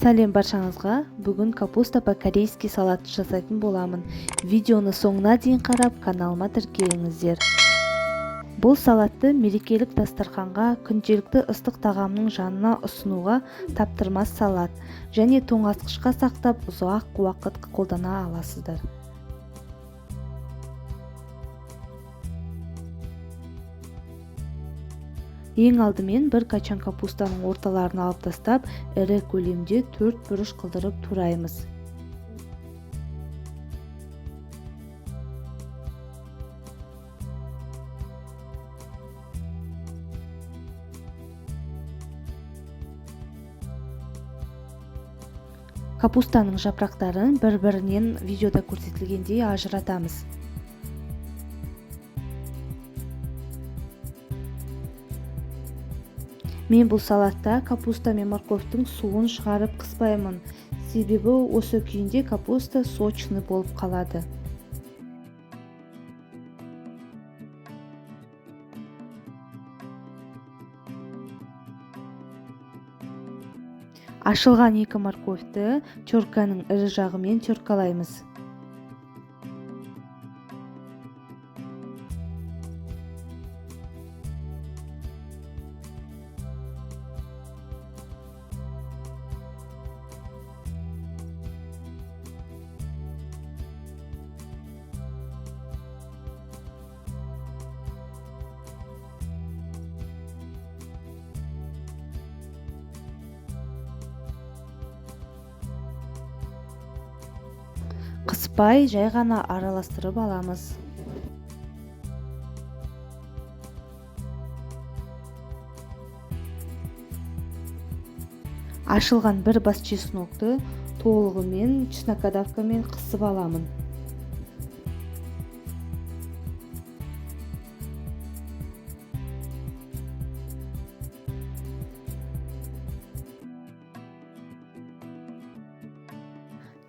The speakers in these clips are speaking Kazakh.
Сәлем баршаңызға. Бүгін капуста по-корейски салат жасайтын боламын. Видеоны соңына дейін қарап, каналыма тіркеліңіздер. Бұл салатты мерекелік дастарханға, күнделікті ыстық тағамның жанына ұсынуға таптырмас салат және тоңазытқышқа сақтап ұзақ уақыт қолдана аласыздар. Ең алдымен бір качан капустаның орталарын алып тастап, ірі көлемде 4 бұрыш қылдырып тураймыз. Капустаның жапырақтарын бір-бірінен видеода көрсетілгендей ажыратамыз. Мен бұл салатта капуста мен морковтың суын шығарып қыспаймын, себебі осы күйінде капуста сочный болып қалады. Ашылған 2 морковты терканың ірі жағымен теркалаймыз. Қыспай, жай ғана араластырып аламыз. Ашылған бір бас чеснокты толығымен чеснокодавкамен қысып аламын.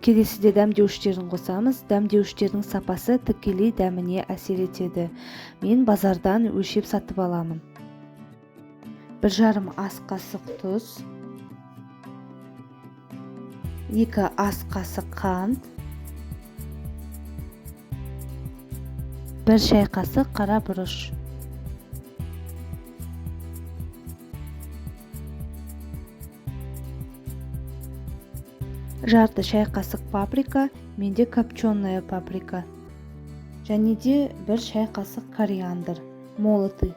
Келесіде дәмдеуіштерін қосамыз. Дәмдеуіштердің сапасы тікелей дәміне әсер етеді. Мен базардан өлшеп сатып аламын. 1,5 ас қасық тұз, 2 ас қасық қант, 1 шай қасық қара бұрыш. Жарты шай қасық паприка, менде копченая паприка. Және де 1 шай қасық кориандр, молотый.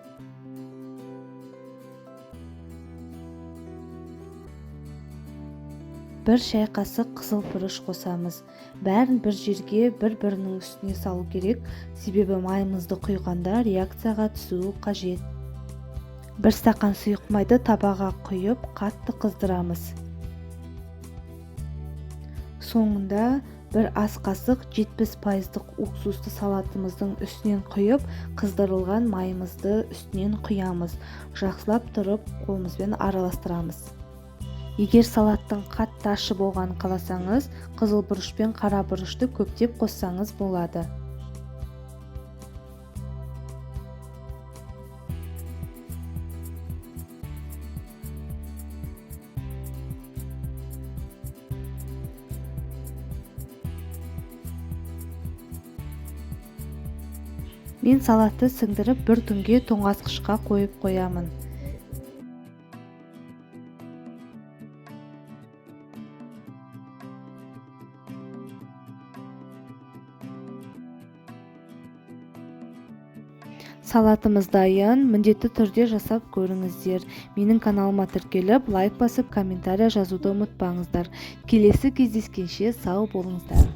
Бір шай қасық қызыл бұрыш қосамыз. Бәрін бір жерге бір-бірінің үстіне салу керек, себебі майымызды құйғанда реакцияға түсуі қажет. 1 стақан сұйық майды табаға құйып, қатты қыздырамыз. Соңында 1 ас қасық 70% уксусты салатымыздың үстінен құйып, қыздырылған майымызды үстінен құямыз. Жақсылап тұрып, қолымызбен араластырамыз. Егер салаттың қатты ащы болғанын қаласаңыз, қызыл бұрыш пен қара бұрышты көптеп қоссаңыз болады. Мен салатты сіңдіріп бір түнге тоңазытқышқа қойып қоямын. Салатымыз дайын, міндетті түрде жасап көріңіздер. Менің каналыма тіркеліп, лайк басып, комментария жазуды ұмытпаңыздар. Келесі кездескенше сау болыңыздар.